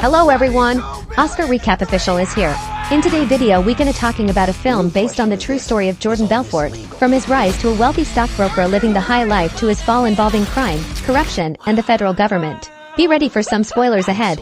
Hello everyone, Oscar Recap Official is here. In today's video we gonna talking about a film based on the true story of Jordan Belfort, from his rise to a wealthy stockbroker living the high life to his fall involving crime, corruption, and the federal government. Be ready for some spoilers ahead.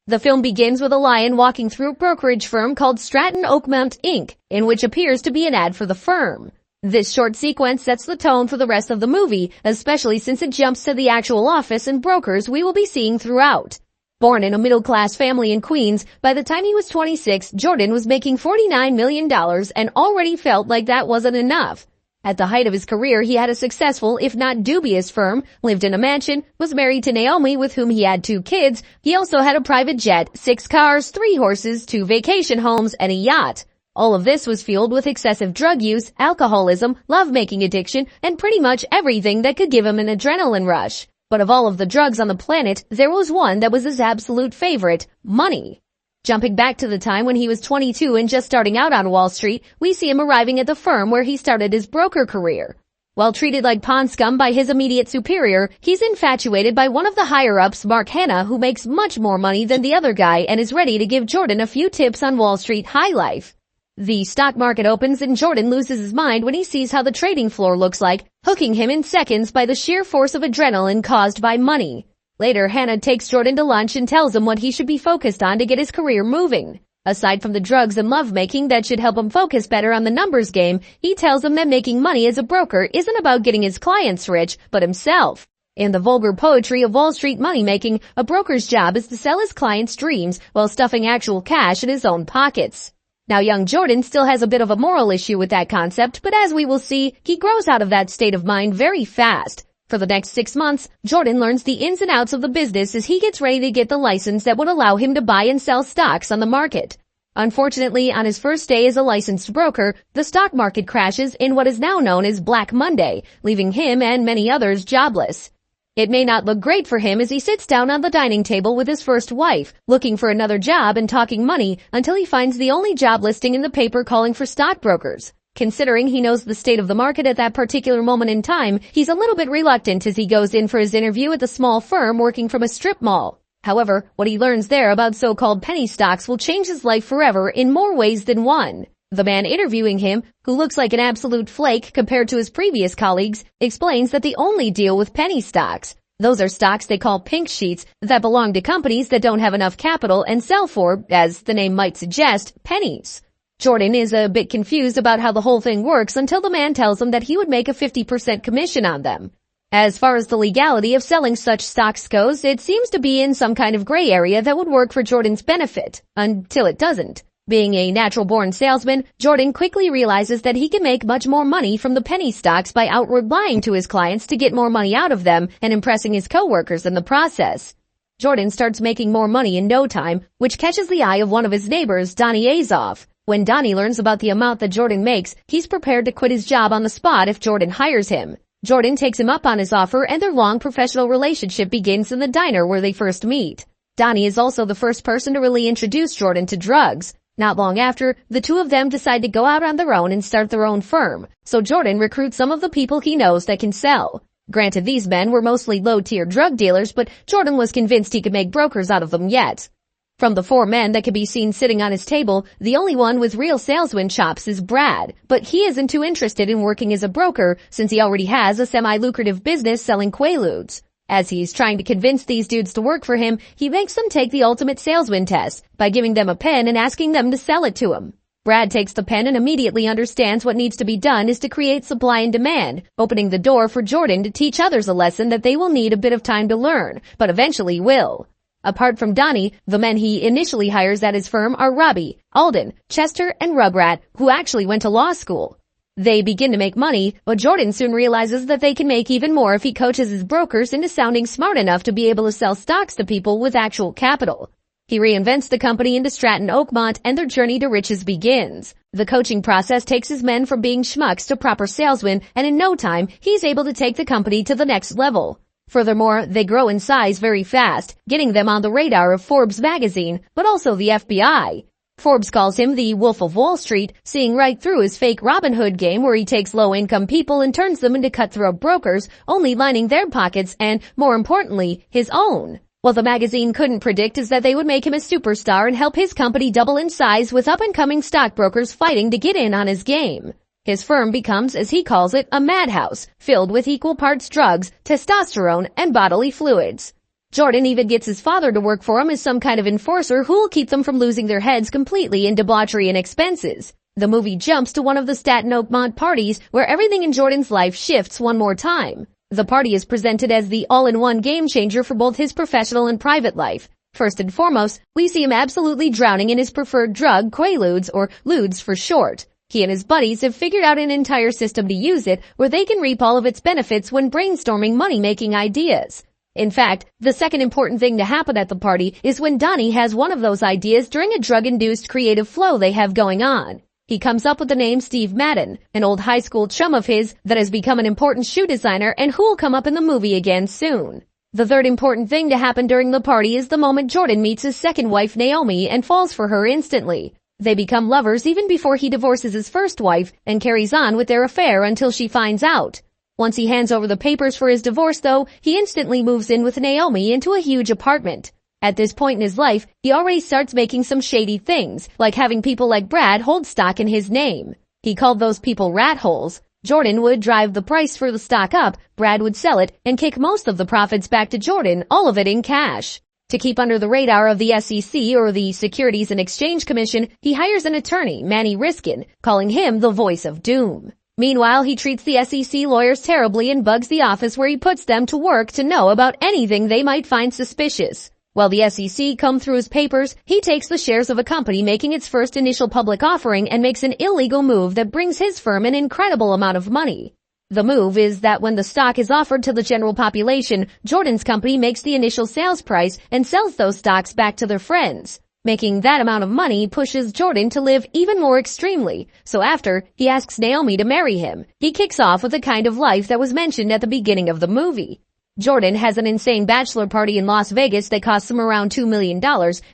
The film begins with a lion walking through a brokerage firm called Stratton Oakmont Inc., in which appears to be an ad for the firm. This short sequence sets the tone for the rest of the movie, especially since it jumps to the actual office and brokers we will be seeing throughout. Born in a middle-class family in Queens, by the time he was 26, Jordan was making $49 million and already felt like that wasn't enough. At the height of his career, he had a successful, if not dubious firm, lived in a mansion, was married to Naomi with whom he had 2 kids. He also had a private jet, 6 cars, 3 horses, 2 vacation homes, and a yacht. All of this was fueled with excessive drug use, alcoholism, love-making addiction, and pretty much everything that could give him an adrenaline rush. But of all of the drugs on the planet, there was one that was his absolute favorite: money. Jumping back to the time when he was 22 and just starting out on Wall Street, we see him arriving at the firm where he started his broker career. While treated like pond scum by his immediate superior, he's infatuated by one of the higher-ups, Mark Hanna, who makes much more money than the other guy and is ready to give Jordan a few tips on Wall Street high life. The stock market opens and Jordan loses his mind when he sees how the trading floor looks like, hooking him in seconds by the sheer force of adrenaline caused by money. Later, Hannah takes Jordan to lunch and tells him what he should be focused on to get his career moving. Aside from the drugs and lovemaking that should help him focus better on the numbers game, he tells him that making money as a broker isn't about getting his clients rich, but himself. In the vulgar poetry of Wall Street money-making, a broker's job is to sell his clients' dreams while stuffing actual cash in his own pockets. Now, young Jordan still has a bit of a moral issue with that concept, but as we will see, he grows out of that state of mind very fast. For the next 6 months, Jordan learns the ins and outs of the business as he gets ready to get the license that would allow him to buy and sell stocks on the market. Unfortunately, on his first day as a licensed broker, the stock market crashes in what is now known as Black Monday, leaving him and many others jobless. It may not look great for him as he sits down on the dining table with his first wife, looking for another job and talking money until he finds the only job listing in the paper calling for stockbrokers. Considering he knows the state of the market at that particular moment in time, he's a little bit reluctant as he goes in for his interview at the small firm working from a strip mall. However, what he learns there about so-called penny stocks will change his life forever in more ways than one. The man interviewing him, who looks like an absolute flake compared to his previous colleagues, explains that they only deal with penny stocks. Those are stocks they call pink sheets that belong to companies that don't have enough capital and sell for, as the name might suggest, pennies. Jordan is a bit confused about how the whole thing works until the man tells him that he would make a 50% commission on them. As far as the legality of selling such stocks goes, it seems to be in some kind of gray area that would work for Jordan's benefit, until it doesn't. Being a natural-born salesman, Jordan quickly realizes that he can make much more money from the penny stocks by outward lying to his clients to get more money out of them and impressing his coworkers in the process. Jordan starts making more money in no time, which catches the eye of one of his neighbors, Donnie Azoff. When Donnie learns about the amount that Jordan makes, he's prepared to quit his job on the spot if Jordan hires him. Jordan takes him up on his offer and their long professional relationship begins in the diner where they first meet. Donnie is also the first person to really introduce Jordan to drugs. Not long after, the two of them decide to go out on their own and start their own firm, so Jordan recruits some of the people he knows that can sell. Granted, these men were mostly low-tier drug dealers, but Jordan was convinced he could make brokers out of them yet. From the 4 men that could be seen sitting on his table, the only one with real salesman chops is Brad, but he isn't too interested in working as a broker since he already has a semi-lucrative business selling Quaaludes. As he's trying to convince these dudes to work for him, he makes them take the ultimate salesman test by giving them a pen and asking them to sell it to him. Brad takes the pen and immediately understands what needs to be done is to create supply and demand, opening the door for Jordan to teach others a lesson that they will need a bit of time to learn, but eventually will. Apart from Donnie, the men he initially hires at his firm are Robbie, Alden, Chester, and Rugrat, who actually went to law school. They begin to make money, but Jordan soon realizes that they can make even more if he coaches his brokers into sounding smart enough to be able to sell stocks to people with actual capital. He reinvents the company into Stratton Oakmont and their journey to riches begins. The coaching process takes his men from being schmucks to proper salesmen, and in no time, he's able to take the company to the next level. Furthermore, they grow in size very fast, getting them on the radar of Forbes magazine, but also the FBI. Forbes calls him the Wolf of Wall Street, seeing right through his fake Robin Hood game where he takes low-income people and turns them into cutthroat brokers, only lining their pockets and, more importantly, his own. What the magazine couldn't predict is that they would make him a superstar and help his company double in size with up-and-coming stockbrokers fighting to get in on his game. His firm becomes, as he calls it, a madhouse, filled with equal parts drugs, testosterone, and bodily fluids. Jordan even gets his father to work for him as some kind of enforcer who will keep them from losing their heads completely in debauchery and expenses. The movie jumps to one of the Staten Oakmont parties where everything in Jordan's life shifts one more time. The party is presented as the all-in-one game changer for both his professional and private life. First and foremost, we see him absolutely drowning in his preferred drug, Quaaludes, or Ludes for short. He and his buddies have figured out an entire system to use it where they can reap all of its benefits when brainstorming money-making ideas. In fact, the second important thing to happen at the party is when Donnie has one of those ideas during a drug-induced creative flow they have going on. He comes up with the name Steve Madden, an old high school chum of his that has become an important shoe designer and who will come up in the movie again soon. The third important thing to happen during the party is the moment Jordan meets his second wife Naomi and falls for her instantly. They become lovers even before he divorces his first wife and carries on with their affair until she finds out. Once he hands over the papers for his divorce though, he instantly moves in with Naomi into a huge apartment. At this point in his life, he already starts making some shady things, like having people like Brad hold stock in his name. He called those people rat holes. Jordan would drive the price for the stock up, Brad would sell it, and kick most of the profits back to Jordan, all of it in cash. To keep under the radar of the SEC or the Securities and Exchange Commission, he hires an attorney, Manny Riskin, calling him the voice of doom. Meanwhile, he treats the SEC lawyers terribly and bugs the office where he puts them to work to know about anything they might find suspicious. While the SEC comb through his papers, he takes the shares of a company making its first initial public offering and makes an illegal move that brings his firm an incredible amount of money. The move is that when the stock is offered to the general population, Jordan's company makes the initial sales price and sells those stocks back to their friends. Making that amount of money pushes Jordan to live even more extremely, so after, he asks Naomi to marry him. He kicks off with the kind of life that was mentioned at the beginning of the movie. Jordan has an insane bachelor party in Las Vegas that costs him around $2 million,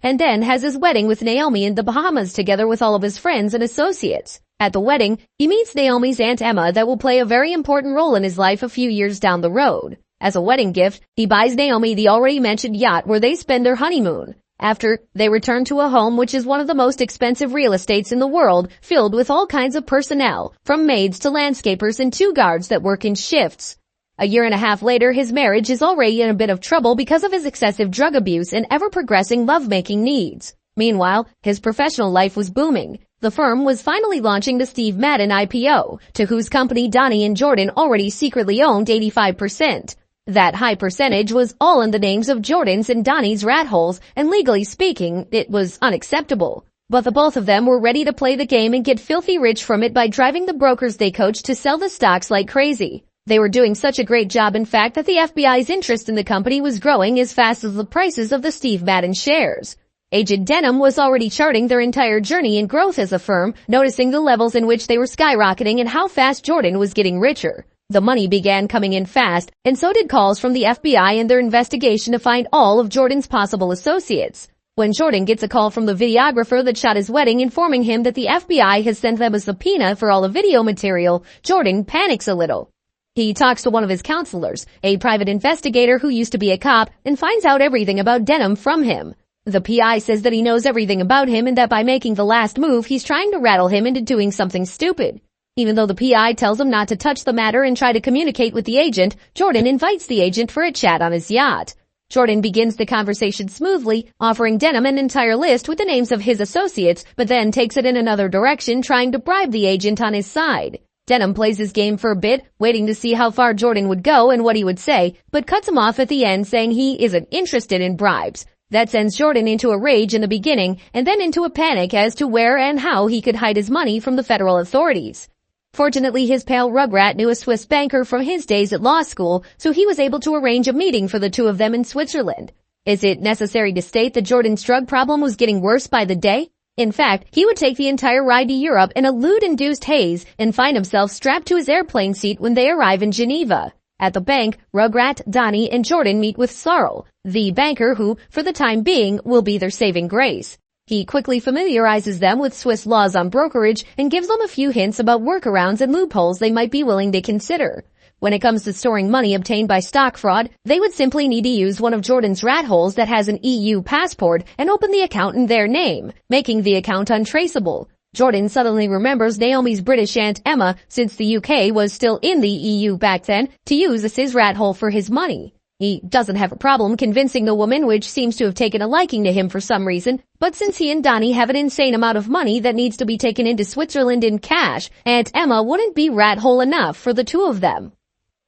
and then has his wedding with Naomi in the Bahamas together with all of his friends and associates. At the wedding, he meets Naomi's Aunt Emma that will play a very important role in his life a few years down the road. As a wedding gift, he buys Naomi the already mentioned yacht where they spend their honeymoon. After, they return to a home which is one of the most expensive real estates in the world, filled with all kinds of personnel, from maids to landscapers and 2 guards that work in shifts. A year and a half later, his marriage is already in a bit of trouble because of his excessive drug abuse and ever-progressing lovemaking needs. Meanwhile, his professional life was booming. The firm was finally launching the Steve Madden IPO, to whose company Donnie and Jordan already secretly owned 85%. That high percentage was all in the names of Jordan's and Donnie's rat holes, and legally speaking, it was unacceptable. But the both of them were ready to play the game and get filthy rich from it by driving the brokers they coached to sell the stocks like crazy. They were doing such a great job, in fact, that the FBI's interest in the company was growing as fast as the prices of the Steve Madden shares. Agent Denham was already charting their entire journey and growth as a firm, noticing the levels in which they were skyrocketing and how fast Jordan was getting richer. The money began coming in fast, and so did calls from the FBI and their investigation to find all of Jordan's possible associates. When Jordan gets a call from the videographer that shot his wedding informing him that the FBI has sent them a subpoena for all the video material, Jordan panics a little. He talks to one of his counselors, a private investigator who used to be a cop, and finds out everything about Denham from him. The PI says that he knows everything about him and that by making the last move, he's trying to rattle him into doing something stupid. Even though the PI tells him not to touch the matter and try to communicate with the agent, Jordan invites the agent for a chat on his yacht. Jordan begins the conversation smoothly, offering Denham an entire list with the names of his associates, but then takes it in another direction, trying to bribe the agent on his side. Denham plays his game for a bit, waiting to see how far Jordan would go and what he would say, but cuts him off at the end saying he isn't interested in bribes. That sends Jordan into a rage in the beginning and then into a panic as to where and how he could hide his money from the federal authorities. Fortunately, his pal Rugrat knew a Swiss banker from his days at law school, so he was able to arrange a meeting for the two of them in Switzerland. Is it necessary to state that Jordan's drug problem was getting worse by the day? In fact, he would take the entire ride to Europe in a lewd-induced haze and find himself strapped to his airplane seat when they arrive in Geneva. At the bank, Rugrat, Donnie, and Jordan meet with Sarl, the banker who, for the time being, will be their saving grace. He quickly familiarizes them with Swiss laws on brokerage and gives them a few hints about workarounds and loopholes they might be willing to consider. When it comes to storing money obtained by stock fraud, they would simply need to use one of Jordan's rat holes that has an EU passport and open the account in their name, making the account untraceable. Jordan suddenly remembers Naomi's British Aunt Emma, since the UK was still in the EU back then, to use as his rat hole for his money. He doesn't have a problem convincing the woman, which seems to have taken a liking to him for some reason, but since he and Donnie have an insane amount of money that needs to be taken into Switzerland in cash, Aunt Emma wouldn't be rat hole enough for the two of them.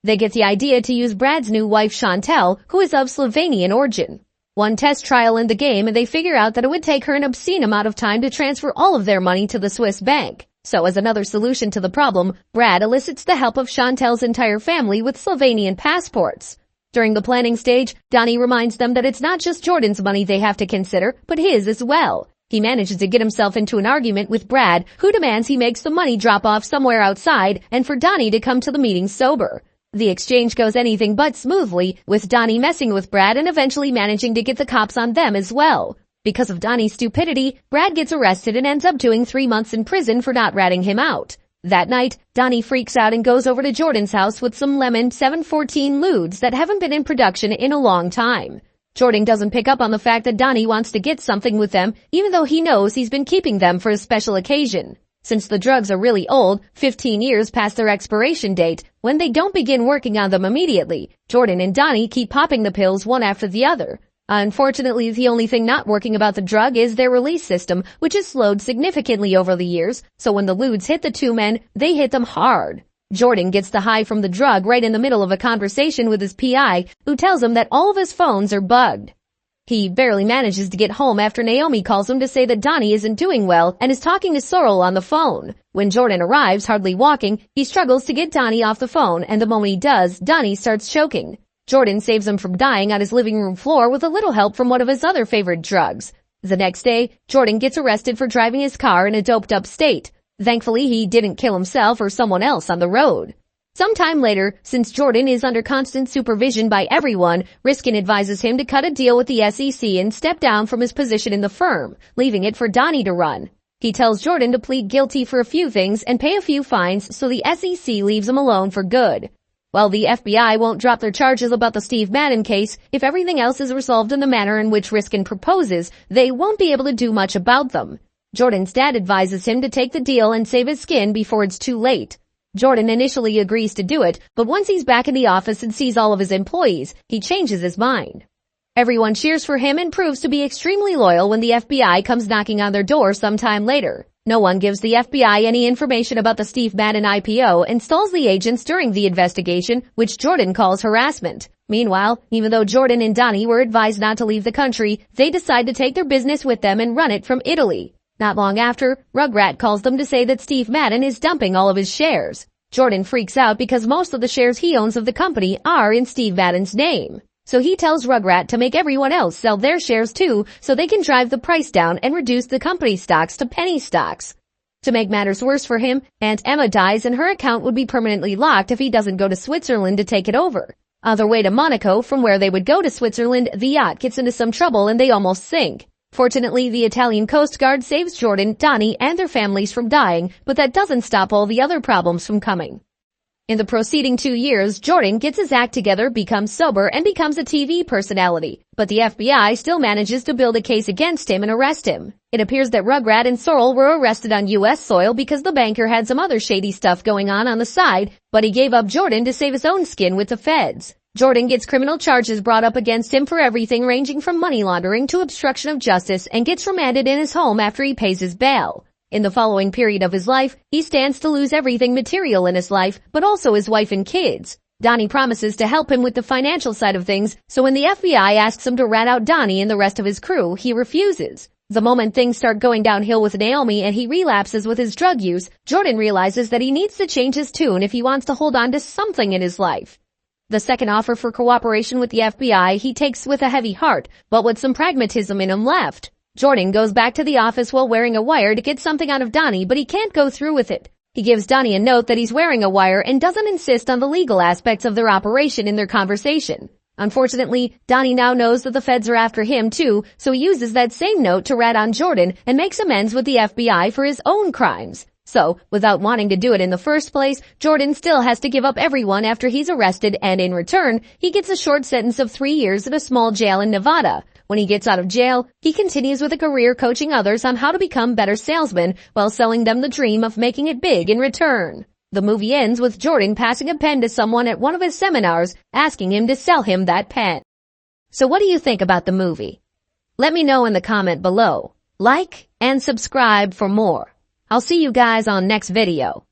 They get the idea to use Brad's new wife Chantel, who is of Slovenian origin. One test trial in the game and they figure out that it would take her an obscene amount of time to transfer all of their money to the Swiss bank. So as another solution to the problem, Brad elicits the help of Chantel's entire family with Slovenian passports. During the planning stage, Donnie reminds them that it's not just Jordan's money they have to consider, but his as well. He manages to get himself into an argument with Brad, who demands he makes the money drop off somewhere outside and for Donnie to come to the meeting sober. The exchange goes anything but smoothly, with Donnie messing with Brad and eventually managing to get the cops on them as well. Because of Donnie's stupidity, Brad gets arrested and ends up doing 3 months in prison for not ratting him out. That night, Donnie freaks out and goes over to Jordan's house with some lemon 714 ludes that haven't been in production in a long time. Jordan doesn't pick up on the fact that Donnie wants to get something with them, even though he knows he's been keeping them for a special occasion. Since the drugs are really old, 15 years past their expiration date, when they don't begin working on them immediately, Jordan and Donnie keep popping the pills one after the other. Unfortunately, the only thing not working about the drug is their release system, which has slowed significantly over the years, so when the ludes hit the two men, they hit them hard. Jordan gets the high from the drug right in the middle of a conversation with his PI, who tells him that all of his phones are bugged. He barely manages to get home after Naomi calls him to say that Donnie isn't doing well and is talking to Sorrel on the phone. When Jordan arrives, hardly walking, he struggles to get Donnie off the phone, and the moment he does, Donnie starts choking. Jordan saves him from dying on his living room floor with a little help from one of his other favorite drugs. The next day, Jordan gets arrested for driving his car in a doped-up state. Thankfully, he didn't kill himself or someone else on the road. Sometime later, since Jordan is under constant supervision by everyone, Riskin advises him to cut a deal with the SEC and step down from his position in the firm, leaving it for Donnie to run. He tells Jordan to plead guilty for a few things and pay a few fines so the SEC leaves him alone for good. While the FBI won't drop their charges about the Steve Madden case, if everything else is resolved in the manner in which Riskin proposes, they won't be able to do much about them. Jordan's dad advises him to take the deal and save his skin before it's too late. Jordan initially agrees to do it, but once he's back in the office and sees all of his employees, he changes his mind. Everyone cheers for him and proves to be extremely loyal when the FBI comes knocking on their door sometime later. No one gives the FBI any information about the Steve Madden IPO and stalls the agents during the investigation, which Jordan calls harassment. Meanwhile, even though Jordan and Donnie were advised not to leave the country, they decide to take their business with them and run it from Italy. Not long after, Rugrat calls them to say that Steve Madden is dumping all of his shares. Jordan freaks out because most of the shares he owns of the company are in Steve Madden's name. So he tells Rugrat to make everyone else sell their shares too so they can drive the price down and reduce the company stocks to penny stocks. To make matters worse for him, Aunt Emma dies and her account would be permanently locked if he doesn't go to Switzerland to take it over. On their way to Monaco, from where they would go to Switzerland, the yacht gets into some trouble and they almost sink. Fortunately, the Italian Coast Guard saves Jordan, Donnie, and their families from dying, but that doesn't stop all the other problems from coming. In the preceding 2 years, Jordan gets his act together, becomes sober, and becomes a TV personality. But the FBI still manages to build a case against him and arrest him. It appears that Rugrat and Sorrel were arrested on U.S. soil because the banker had some other shady stuff going on the side, but he gave up Jordan to save his own skin with the feds. Jordan gets criminal charges brought up against him for everything ranging from money laundering to obstruction of justice and gets remanded in his home after he pays his bail. In the following period of his life, he stands to lose everything material in his life, but also his wife and kids. Donnie promises to help him with the financial side of things, so when the FBI asks him to rat out Donnie and the rest of his crew, he refuses. The moment things start going downhill with Naomi and he relapses with his drug use, Jordan realizes that he needs to change his tune if he wants to hold on to something in his life. The second offer for cooperation with the FBI he takes with a heavy heart, but with some pragmatism in him left. Jordan goes back to the office while wearing a wire to get something out of Donnie, but he can't go through with it. He gives Donnie a note that he's wearing a wire and doesn't insist on the legal aspects of their operation in their conversation. Unfortunately, Donnie now knows that the feds are after him too, so he uses that same note to rat on Jordan and makes amends with the FBI for his own crimes. So, without wanting to do it in the first place, Jordan still has to give up everyone after he's arrested, and in return, he gets a short sentence of 3 years in a small jail in Nevada. When he gets out of jail, he continues with a career coaching others on how to become better salesmen while selling them the dream of making it big in return. The movie ends with Jordan passing a pen to someone at one of his seminars, asking him to sell him that pen. So what do you think about the movie? Let me know in the comment below. Like and subscribe for more. I'll see you guys on next video.